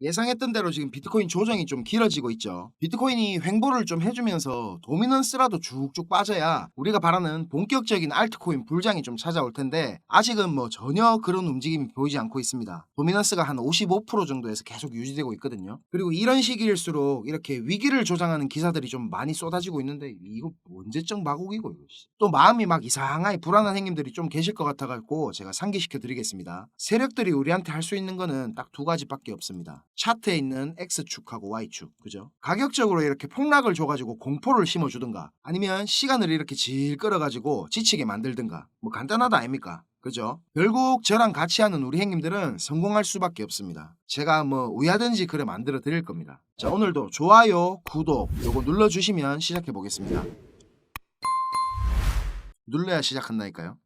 예상했던 대로 지금 비트코인 조정이 좀 길어지고 있죠. 비트코인이 횡보를 좀 해주면서 도미넌스라도 쭉쭉 빠져야 우리가 바라는 본격적인 알트코인 불장이 좀 찾아올 텐데 아직은 뭐 전혀 그런 움직임이 보이지 않고 있습니다. 도미넌스가 한 55% 정도에서 계속 유지되고 있거든요. 그리고 이런 시기일수록 이렇게 위기를 조장하는 기사들이 좀 많이 쏟아지고 있는데 이거 언제적 마곡이고 이거. 또 마음이 막 이상하게 불안한 행님들이 좀 계실 것 같아갖고 제가 상기시켜 드리겠습니다. 세력들이 우리한테 할 수 있는 거는 딱 두 가지밖에 없습니다. 차트에 있는 X축하고 Y축, 그죠? 가격적으로 이렇게 폭락을 줘가지고 공포를 심어주든가 아니면 시간을 이렇게 질 끌어가지고 지치게 만들든가 뭐 간단하다 아닙니까? 그죠? 결국 저랑 같이 하는 우리 행님들은 성공할 수밖에 없습니다. 제가 뭐 우야든지 글을 만들어 드릴 겁니다. 자, 오늘도 좋아요, 구독 요거 눌러주시면 시작해 보겠습니다. 눌러야 시작한다니까요.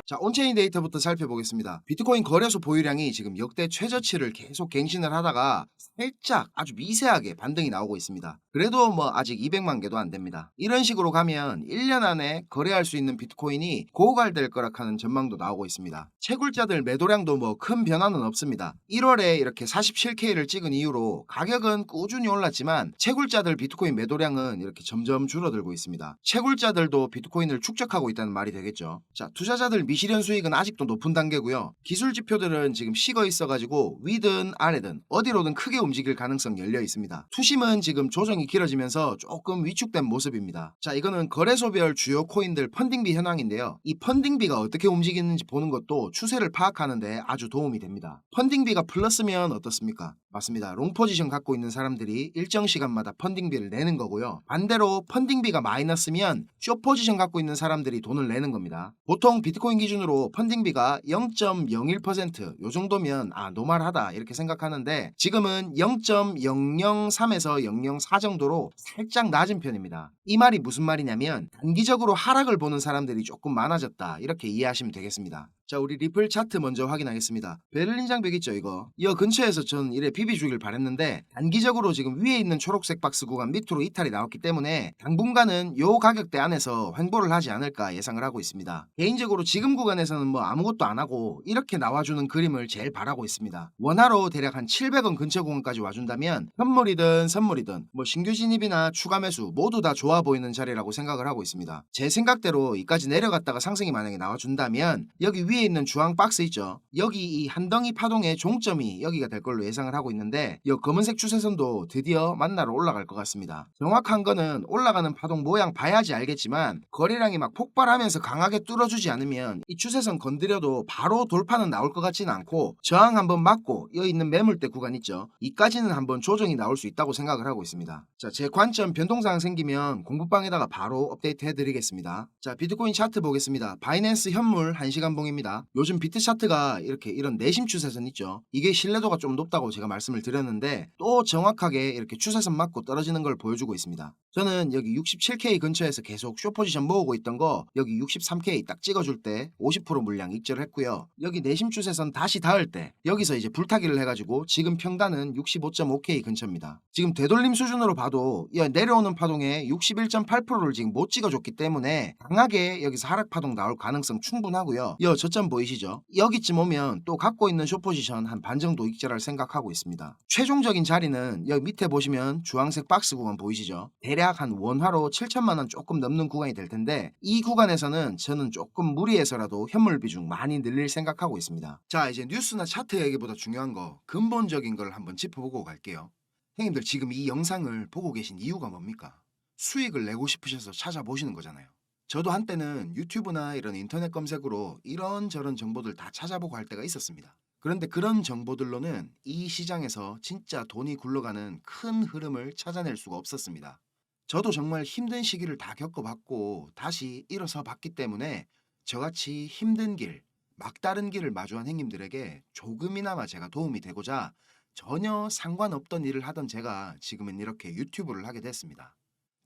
자, 온체인 데이터부터 살펴보겠습니다. 비트코인 거래소 보유량이 지금 역대 최저치를 계속 갱신을 하다가 살짝 아주 미세하게 반등이 나오고 있습니다. 그래도 뭐 아직 200만 개도 안 됩니다. 이런 식으로 가면 1년 안에 거래할 수 있는 비트코인이 고갈될 거라 하는 전망도 나오고 있습니다. 채굴자들 매도량도 뭐 큰 변화는 없습니다. 1월에 이렇게 47K를 찍은 이후로 가격은 꾸준히 올랐지만 채굴자들 비트코인 매도량은 이렇게 점점 줄어들고 있습니다. 채굴자들도 비트코인을 축적하고 있다는 말이 되겠죠. 자, 투자자들 미실현 수익은 아직도 높은 단계고요. 기술 지표들은 지금 식어 있어가지고 위든 아래든 어디로든 크게 움직일 가능성 열려 있습니다. 투심은 지금 조정이 길어지면서 조금 위축된 모습입니다. 자, 이거는 거래소별 주요 코인들 펀딩비 현황인데요. 이 펀딩비가 어떻게 움직이는지 보는 것도 추세를 파악하는데 아주 도움이 됩니다. 펀딩비가 플러스면 어떻습니까? 맞습니다. 롱 포지션 갖고 있는 사람들이 일정 시간마다 펀딩비를 내는 거고요. 반대로 펀딩비가 마이너스면 숏 포지션 갖고 있는 사람들이 돈을 내는 겁니다. 보통 비트코인 기준으로 펀딩비가 0.01% 요 정도면 노말하다 이렇게 생각하는데 지금은 0.003에서 0.04 정도로 살짝 낮은 편입니다. 이 말이 무슨 말이냐면 단기적으로 하락을 보는 사람들이 조금 많아졌다 이렇게 이해하시면 되겠습니다. 자, 우리 리플 차트 먼저 확인하겠습니다. 베를린 장벽 있죠 이거. 이 근처에서 전 이래 비비 주길 바랬는데 단기적으로 지금 위에 있는 초록색 박스 구간 밑으로 이탈이 나왔기 때문에 당분간은 요 가격대 안에서 횡보를 하지 않을까 예상을 하고 있습니다. 개인적으로 지금 구간에서는 뭐 아무것도 안 하고 이렇게 나와주는 그림을 제일 바라고 있습니다. 원화로 대략 한 700원 근처 구간까지 와준다면 현물이든 선물이든 뭐 신규 진입이나 추가 매수 모두 다 좋아 보이는 자리라고 생각을 하고 있습니다. 제 생각대로 이까지 내려갔다가 상승이 만약에 나와준다면 여기 위에 있는 주황 박스 있죠. 여기 이 한덩이 파동의 종점이 여기가 될 걸로 예상을 하고 있는데 이 검은색 추세선도 드디어 만나러 올라갈 것 같습니다. 정확한 거는 올라가는 파동 모양 봐야지 알겠지만 거래량이 막 폭발하면서 강하게 뚫어주지 않으면 이 추세선 건드려도 바로 돌파는 나올 것 같지는 않고 저항 한번 맞고 여기 있는 매물대 구간 있죠. 이까지는 한번 조정이 나올 수 있다고 생각을 하고 있습니다. 자, 제 관점 변동사항 생기면 공부방에다가 바로 업데이트 해드리겠습니다. 자, 비트코인 차트 보겠습니다. 바이낸스 현물 1시간 봉입니다. 요즘 비트 차트가 이렇게 이런 내심 추세선 있죠. 이게 신뢰도가 좀 높다고 제가 말씀을 드렸는데 또 정확하게 이렇게 추세선 맞고 떨어지는 걸 보여주고 있습니다. 저는 여기 67K 근처에서 계속 숏 포지션 모으고 있던 거 여기 63K 딱 찍어줄 때 50% 물량 익절을 했고요. 여기 내심 추세선 다시 닿을 때 여기서 이제 불타기를 해가지고 지금 평단은 65.5K 근처입니다. 지금 되돌림 수준으로 봐도 내려오는 파동에 61.8%를 지금 못 찍어줬기 때문에 강하게 여기서 하락 파동 나올 가능성 충분하고요. 저점 보이시죠? 여기쯤 오면 또 갖고 있는 숏 포지션 한 반 정도 익절할 생각하고 있습니다. 최종적인 자리는 여기 밑에 보시면 주황색 박스 구간 보이시죠? 대략 한 원화로 7천만원 조금 넘는 구간이 될 텐데 이 구간에서는 저는 조금 무리해서라도 현물 비중 많이 늘릴 생각하고 있습니다. 자, 이제 뉴스나 차트 얘기보다 중요한 거 근본적인 걸 한번 짚어보고 갈게요. 형님들 지금 이 영상을 보고 계신 이유가 뭡니까? 수익을 내고 싶으셔서 찾아보시는 거잖아요. 저도 한때는 유튜브나 이런 인터넷 검색으로 이런저런 정보들 다 찾아보고 할 때가 있었습니다. 그런데 그런 정보들로는 이 시장에서 진짜 돈이 굴러가는 큰 흐름을 찾아낼 수가 없었습니다. 저도 정말 힘든 시기를 다 겪어봤고 다시 일어서 봤기 때문에 저같이 힘든 길, 막다른 길을 마주한 행님들에게 조금이나마 제가 도움이 되고자 전혀 상관없던 일을 하던 제가 지금은 이렇게 유튜브를 하게 됐습니다.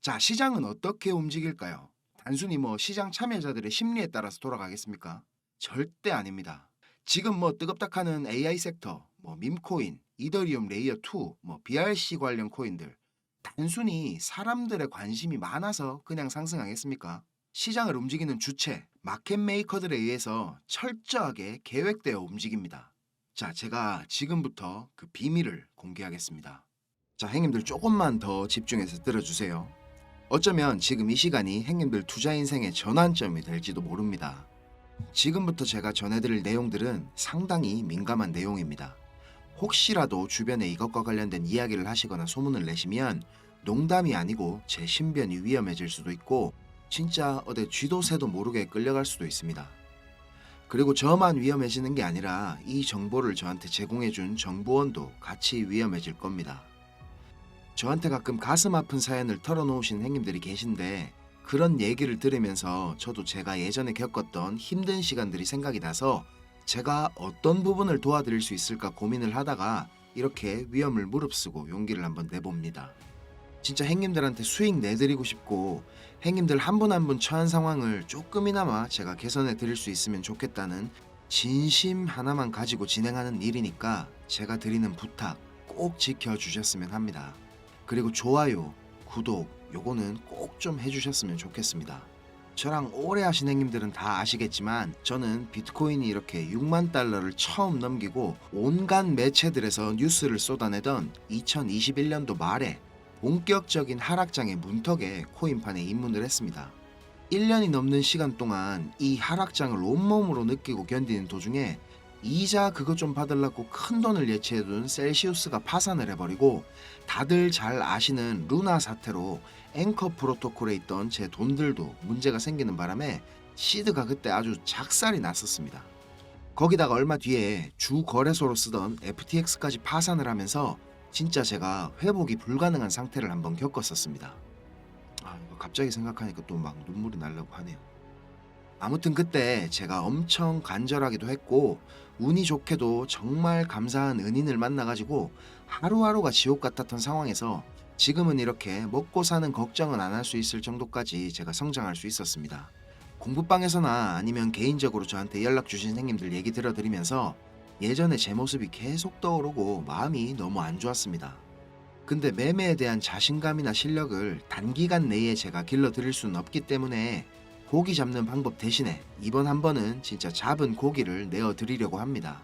자, 시장은 어떻게 움직일까요? 단순히 뭐 시장 참여자들의 심리에 따라서 돌아가겠습니까? 절대 아닙니다. 지금 뭐 뜨겁다하는 AI 섹터, 뭐 밈코인, 이더리움 레이어 2, 뭐 BRC 관련 코인들 단순히 사람들의 관심이 많아서 그냥 상승하겠습니까? 시장을 움직이는 주체, 마켓 메이커들에 의해서 철저하게 계획되어 움직입니다. 자, 제가 지금부터 그 비밀을 공개하겠습니다. 자, 행님들 조금만 더 집중해서 들어주세요. 어쩌면 지금 이 시간이 행님들 투자 인생의 전환점이 될지도 모릅니다. 지금부터 제가 전해드릴 내용들은 상당히 민감한 내용입니다. 혹시라도 주변에 이것과 관련된 이야기를 하시거나 소문을 내시면 농담이 아니고 제 신변이 위험해질 수도 있고 진짜 어디 쥐도 새도 모르게 끌려갈 수도 있습니다. 그리고 저만 위험해지는 게 아니라 이 정보를 저한테 제공해준 정보원도 같이 위험해질 겁니다. 저한테 가끔 가슴 아픈 사연을 털어놓으신 행님들이 계신데 그런 얘기를 들으면서 저도 제가 예전에 겪었던 힘든 시간들이 생각이 나서 제가 어떤 부분을 도와드릴 수 있을까 고민을 하다가 이렇게 위험을 무릅쓰고 용기를 한번 내봅니다. 진짜 행님들한테 수익 내드리고 싶고 행님들 한 분 한 분 처한 상황을 조금이나마 제가 개선해 드릴 수 있으면 좋겠다는 진심 하나만 가지고 진행하는 일이니까 제가 드리는 부탁 꼭 지켜주셨으면 합니다. 그리고 좋아요, 구독 요거는 꼭 좀 해주셨으면 좋겠습니다. 저랑 오래 하신 행님들은 다 아시겠지만 저는 비트코인이 이렇게 6만 달러를 처음 넘기고 온갖 매체들에서 뉴스를 쏟아내던 2021년도 말에 본격적인 하락장의 문턱에 코인판에 입문을 했습니다. 1년이 넘는 시간 동안 이 하락장을 온몸으로 느끼고 견디는 도중에 이자 그것 좀 받으려고 큰 돈을 예치해둔 셀시우스가 파산을 해버리고 다들 잘 아시는 루나 사태로 앵커 프로토콜에 있던 제 돈들도 문제가 생기는 바람에 시드가 그때 아주 작살이 났었습니다. 거기다가 얼마 뒤에 주 거래소로 쓰던 FTX까지 파산을 하면서 진짜 제가 회복이 불가능한 상태를 한번 겪었었습니다. 이거 갑자기 생각하니까 또 막 눈물이 나려고 하네요. 아무튼 그때 제가 엄청 간절하기도 했고 운이 좋게도 정말 감사한 은인을 만나가지고 하루하루가 지옥 같았던 상황에서 지금은 이렇게 먹고 사는 걱정은 안 할 수 있을 정도까지 제가 성장할 수 있었습니다. 공부방에서나 아니면 개인적으로 저한테 연락 주신 형님들 얘기 들어드리면서 예전에 제 모습이 계속 떠오르고 마음이 너무 안 좋았습니다. 근데 매매에 대한 자신감이나 실력을 단기간 내에 제가 길러드릴 수는 없기 때문에 고기 잡는 방법 대신에 이번 한 번은 진짜 잡은 고기를 내어드리려고 합니다.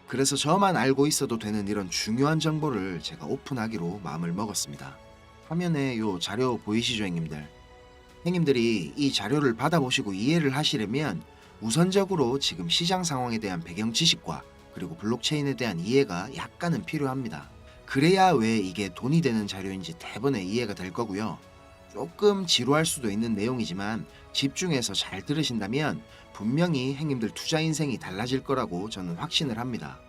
그래서 저만 알고 있어도 되는 이런 중요한 정보를 제가 오픈하기로 마음을 먹었습니다. 화면에 요 자료 보이시죠, 형님들? 형님들이 이 자료를 받아보시고 이해를 하시려면 우선적으로 지금 시장 상황에 대한 배경 지식과 그리고 블록체인에 대한 이해가 약간은 필요합니다. 그래야 왜 이게 돈이 되는 자료인지 대번에 이해가 될 거고요. 조금 지루할 수도 있는 내용이지만 집중해서 잘 들으신다면 분명히 행님들 투자 인생이 달라질 거라고 저는 확신을 합니다.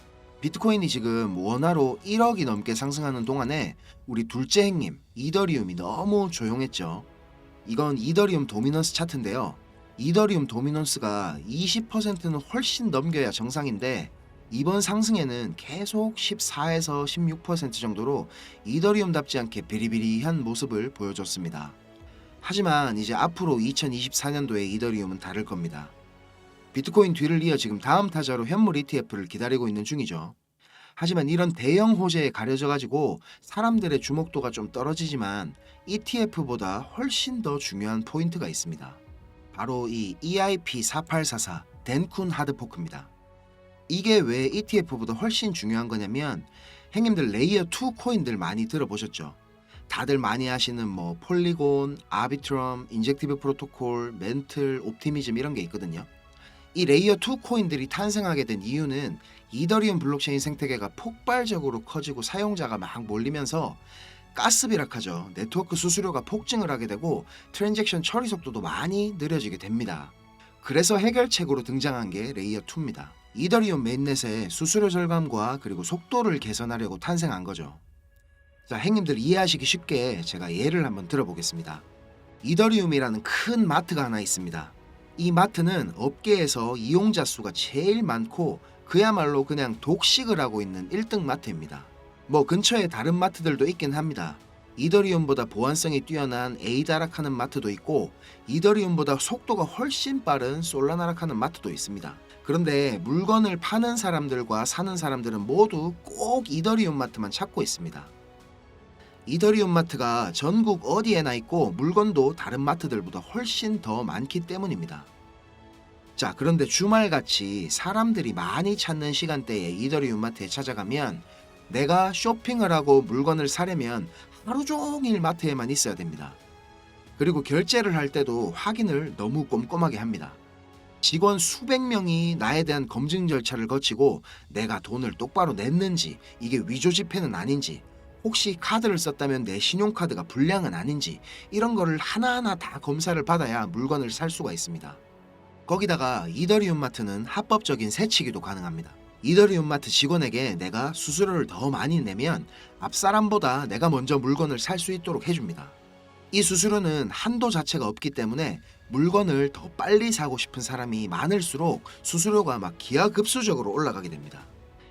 비트코인이 지금 원화로 1억이 넘게 상승하는 동안에 우리 둘째 행님 이더리움이 너무 조용했죠. 이건 이더리움 도미넌스 차트인데요. 이더리움 도미넌스가 20%는 훨씬 넘겨야 정상인데 이번 상승에는 계속 14에서 16% 정도로 이더리움답지 않게 비리비리한 모습을 보여줬습니다. 하지만 이제 앞으로 2024년도에 이더리움은 다를 겁니다. 비트코인 뒤를 이어 지금 다음 타자로 현물 ETF를 기다리고 있는 중이죠. 하지만 이런 대형 호재에 가려져 가지고 사람들의 주목도가 좀 떨어지지만 ETF보다 훨씬 더 중요한 포인트가 있습니다. 바로 이 EIP4844 덴쿤 하드포크입니다. 이게 왜 ETF보다 훨씬 중요한 거냐면 형님들 레이어 2 코인들 많이 들어보셨죠? 다들 많이 아시는 뭐 폴리곤, 아비트럼, 인젝티브 프로토콜, 멘틀, 옵티미즘 이런 게 있거든요. 이 레이어 2 코인들이 탄생하게 된 이유는 이더리움 블록체인 생태계가 폭발적으로 커지고 사용자가 막 몰리면서 가스비락하죠. 네트워크 수수료가 폭증을 하게 되고 트랜잭션 처리 속도도 많이 느려지게 됩니다. 그래서 해결책으로 등장한 게 레이어 2입니다. 이더리움 메인넷의 수수료 절감과 그리고 속도를 개선하려고 탄생한 거죠. 자, 행님들 이해하시기 쉽게 제가 예를 한번 들어보겠습니다. 이더리움이라는 큰 마트가 하나 있습니다. 이 마트는 업계에서 이용자 수가 제일 많고 그야말로 그냥 독식을 하고 있는 1등 마트입니다. 뭐 근처에 다른 마트들도 있긴 합니다. 이더리움보다 보안성이 뛰어난 에이다락하는 마트도 있고 이더리움보다 속도가 훨씬 빠른 솔라나락하는 마트도 있습니다. 그런데 물건을 파는 사람들과 사는 사람들은 모두 꼭 이더리움 마트만 찾고 있습니다. 이더리움 마트가 전국 어디에나 있고 물건도 다른 마트들보다 훨씬 더 많기 때문입니다. 자, 그런데 주말같이 사람들이 많이 찾는 시간대에 이더리움 마트에 찾아가면 내가 쇼핑을 하고 물건을 사려면 하루 종일 마트에만 있어야 됩니다. 그리고 결제를 할 때도 확인을 너무 꼼꼼하게 합니다. 직원 수백 명이 나에 대한 검증 절차를 거치고 내가 돈을 똑바로 냈는지, 이게 위조 지폐는 아닌지, 혹시 카드를 썼다면 내 신용카드가 불량은 아닌지, 이런 거를 하나하나 다 검사를 받아야 물건을 살 수가 있습니다. 거기다가 이더리움 마트는 합법적인 세치기도 가능합니다. 이더리움 마트 직원에게 내가 수수료를 더 많이 내면 앞 사람보다 내가 먼저 물건을 살 수 있도록 해줍니다. 이 수수료는 한도 자체가 없기 때문에 물건을 더 빨리 사고 싶은 사람이 많을수록 수수료가 막 기하급수적으로 올라가게 됩니다.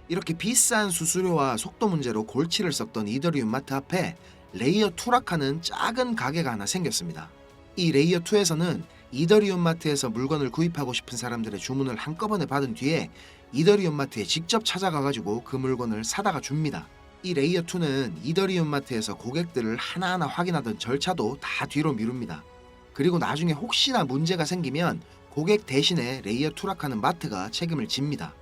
이렇게 비싼 수수료와 속도 문제로 골치를 썩던 이더리움 마트 앞에 레이어 2락하는 작은 가게가 하나 생겼습니다. 이 레이어 2에서는 이더리움 마트에서 물건을 구입하고 싶은 사람들의 주문을 한꺼번에 받은 뒤에 이더리움 마트에 직접 찾아가가지고 그 물건을 사다가 줍니다. 이 레이어 2는 이더리움 마트에서 고객들을 하나하나 확인하던 절차도 다 뒤로 미룹니다. 그리고 나중에 혹시나 문제가 생기면 고객 대신에 레이어 2락하는 마트가 책임을 집니다.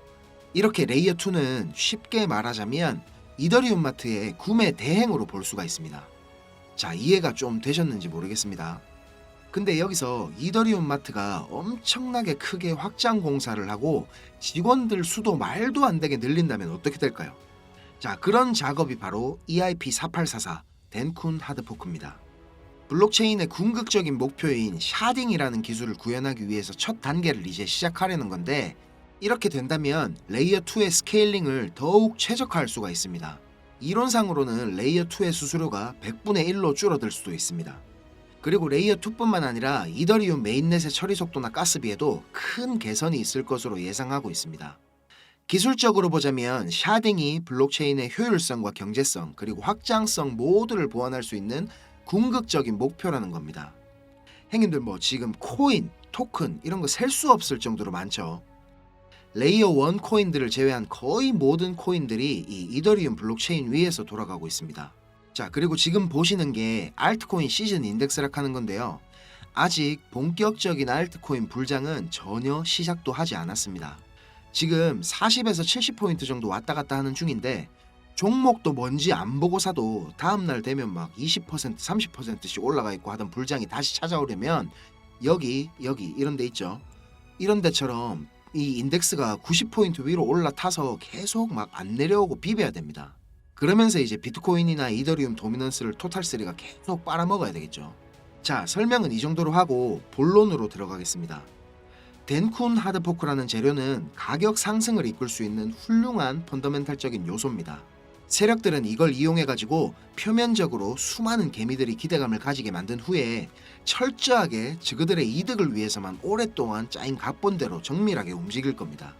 이렇게 레이어 2는 쉽게 말하자면 이더리움 마트의 구매 대행으로 볼 수가 있습니다. 자, 이해가 좀 되셨는지 모르겠습니다. 근데 여기서 이더리움 마트가 엄청나게 크게 확장 공사를 하고 직원들 수도 말도 안 되게 늘린다면 어떻게 될까요? 자, 그런 작업이 바로 EIP4844 덴쿤 하드포크입니다. 블록체인의 궁극적인 목표인 샤딩이라는 기술을 구현하기 위해서 첫 단계를 이제 시작하려는 건데, 이렇게 된다면 레이어 2의 스케일링을 더욱 최적화할 수가 있습니다. 이론상으로는 레이어 2의 수수료가 100분의 1로 줄어들 수도 있습니다. 그리고 레이어 2뿐만 아니라 이더리움 메인넷의 처리 속도나 가스비에도 큰 개선이 있을 것으로 예상하고 있습니다. 기술적으로 보자면 샤딩이 블록체인의 효율성과 경제성 그리고 확장성 모두를 보완할 수 있는 궁극적인 목표라는 겁니다. 형님들 지금 코인, 토큰 이런 거 셀 수 없을 정도로 많죠. 레이어 1 코인들을 제외한 거의 모든 코인들이 이 이더리움 블록체인 위에서 돌아가고 있습니다. 자, 그리고 지금 보시는 게 알트코인 시즌 인덱스락 하는 건데요. 아직 본격적인 알트코인 불장은 전혀 시작도 하지 않았습니다. 지금 40에서 70포인트 정도 왔다 갔다 하는 중인데 종목도 뭔지 안 보고 사도 다음날 되면 막 20%, 30%씩 올라가 있고 하던 불장이 다시 찾아오려면 여기 이런 데 있죠. 이런 데처럼 이 인덱스가 90포인트 위로 올라타서 계속 막 안 내려오고 비벼야 됩니다. 그러면서 이제 비트코인이나 이더리움 도미넌스를 토탈3가 계속 빨아먹어야 되겠죠. 자, 설명은 이 정도로 하고 본론으로 들어가겠습니다. 덴쿤 하드포크라는 재료는 가격 상승을 이끌 수 있는 훌륭한 펀더멘탈적인 요소입니다. 세력들은 이걸 이용해가지고 표면적으로 수많은 개미들이 기대감을 가지게 만든 후에 철저하게 그들의 이득을 위해서만 오랫동안 짜인 각본대로 정밀하게 움직일 겁니다.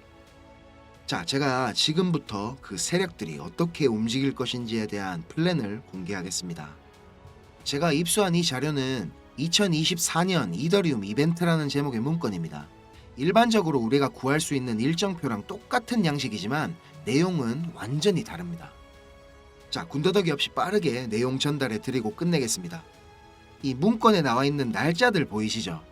자, 제가 지금부터 그 세력들이 어떻게 움직일 것인지에 대한 플랜을 공개하겠습니다. 제가 입수한 이 자료는 2024년 이더리움 이벤트라는 제목의 문건입니다. 일반적으로 우리가 구할 수 있는 일정표랑 똑같은 양식이지만 내용은 완전히 다릅니다. 자, 군더더기 없이 빠르게 내용 전달해 드리고 끝내겠습니다. 이 문건에 나와 있는 날짜들 보이시죠?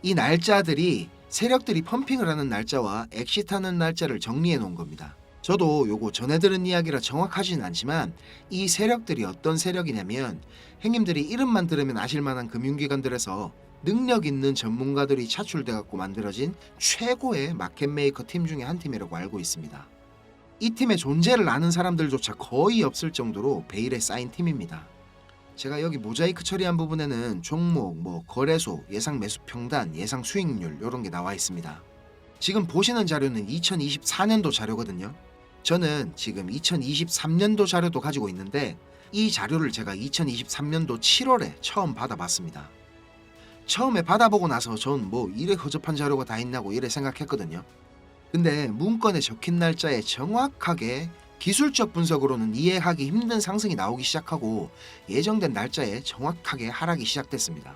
이 날짜들이 세력들이 펌핑을 하는 날짜와 엑시트하는 날짜를 정리해 놓은 겁니다. 저도 요거 전해 들은 이야기라 정확하진 않지만 이 세력들이 어떤 세력이냐면 형님들이 이름만 들으면 아실만한 금융기관들에서 능력 있는 전문가들이 차출돼 갖고 만들어진 최고의 마켓메이커 팀 중에 한 팀이라고 알고 있습니다. 이 팀의 존재를 아는 사람들조차 거의 없을 정도로 베일에 쌓인 팀입니다. 제가 여기 모자이크 처리한 부분에는 종목, 거래소, 예상 매수 평단, 예상 수익률 이런 게 나와 있습니다. 지금 보시는 자료는 2024년도 자료거든요. 저는 지금 2023년도 자료도 가지고 있는데 이 자료를 제가 2023년도 7월에 처음 받아봤습니다. 처음에 받아보고 나서 전 이래 허접한 자료가 다 있냐고 이래 생각했거든요. 근데 문건에 적힌 날짜에 정확하게 기술적 분석으로는 이해하기 힘든 상승이 나오기 시작하고 예정된 날짜에 정확하게 하락이 시작됐습니다.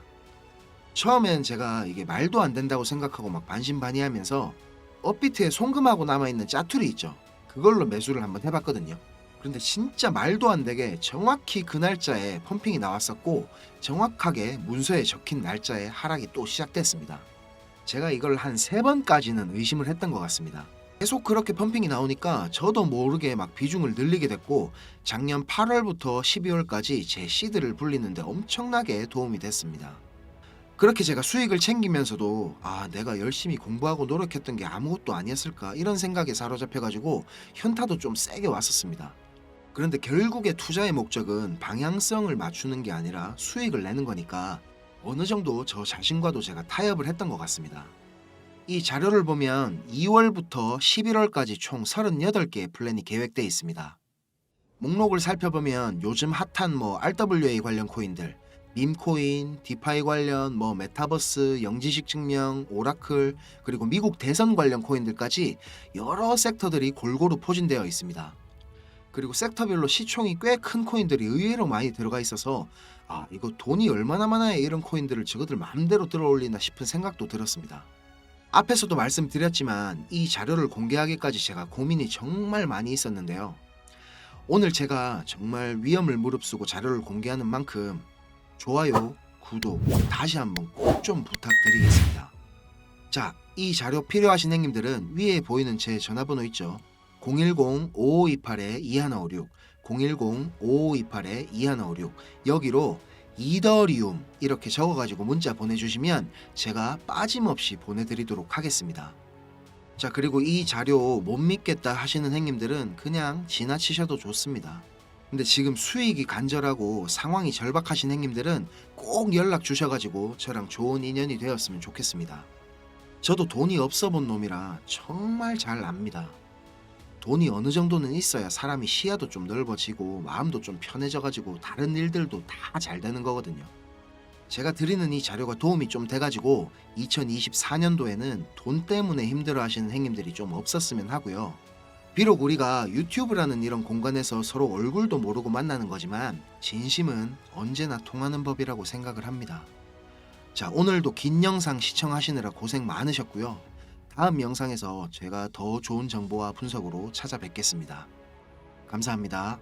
처음엔 제가 이게 말도 안 된다고 생각하고 막 반신반의하면서 업비트에 송금하고 남아있는 짜투리 있죠. 그걸로 매수를 한번 해봤거든요. 그런데 진짜 말도 안 되게 정확히 그 날짜에 펌핑이 나왔었고 정확하게 문서에 적힌 날짜에 하락이 또 시작됐습니다. 제가 이걸 한 3번까지는 의심을 했던 것 같습니다. 계속 그렇게 펌핑이 나오니까 저도 모르게 막 비중을 늘리게 됐고 작년 8월부터 12월까지 제 시드를 불리는데 엄청나게 도움이 됐습니다. 그렇게 제가 수익을 챙기면서도 내가 열심히 공부하고 노력했던 게 아무것도 아니었을까 이런 생각에 사로잡혀가지고 현타도 좀 세게 왔었습니다. 그런데 결국에 투자의 목적은 방향성을 맞추는 게 아니라 수익을 내는 거니까 어느 정도 저 자신과도 제가 타협을 했던 것 같습니다. 이 자료를 보면 2월부터 11월까지 총 38개의 플랜이 계획되어 있습니다. 목록을 살펴보면 요즘 핫한 RWA 관련 코인들, 밈코인, 디파이 관련 메타버스, 영지식 증명, 오라클, 그리고 미국 대선 관련 코인들까지 여러 섹터들이 골고루 포진되어 있습니다. 그리고 섹터별로 시총이 꽤 큰 코인들이 의외로 많이 들어가 있어서 이거 돈이 얼마나 많아야 이런 코인들을 저것들 마음대로 들어올리나 싶은 생각도 들었습니다. 앞에서도 말씀드렸지만 이 자료를 공개하기까지 제가 고민이 정말 많이 있었는데요. 오늘 제가 정말 위험을 무릅쓰고 자료를 공개하는 만큼 좋아요, 구독 다시 한번 꼭 좀 부탁드리겠습니다. 자, 이 자료 필요하신 형님들은 위에 보이는 제 전화번호 있죠? 010-5528-2156, 010-5528-2156 여기로 이더리움 이렇게 적어가지고 문자 보내주시면 제가 빠짐없이 보내드리도록 하겠습니다. 자, 그리고 이 자료 못 믿겠다 하시는 형님들은 그냥 지나치셔도 좋습니다. 근데 지금 수익이 간절하고 상황이 절박하신 형님들은 꼭 연락 주셔가지고 저랑 좋은 인연이 되었으면 좋겠습니다. 저도 돈이 없어 본 놈이라 정말 잘 압니다. 돈이 어느 정도는 있어야 사람이 시야도 좀 넓어지고 마음도 좀 편해져가지고 다른 일들도 다 잘 되는 거거든요. 제가 드리는 이 자료가 도움이 좀 돼가지고 2024년도에는 돈 때문에 힘들어 하시는 형님들이 좀 없었으면 하고요. 비록 우리가 유튜브라는 이런 공간에서 서로 얼굴도 모르고 만나는 거지만 진심은 언제나 통하는 법이라고 생각을 합니다. 자, 오늘도 긴 영상 시청하시느라 고생 많으셨고요. 다음 영상에서 제가 더 좋은 정보와 분석으로 찾아뵙겠습니다. 감사합니다.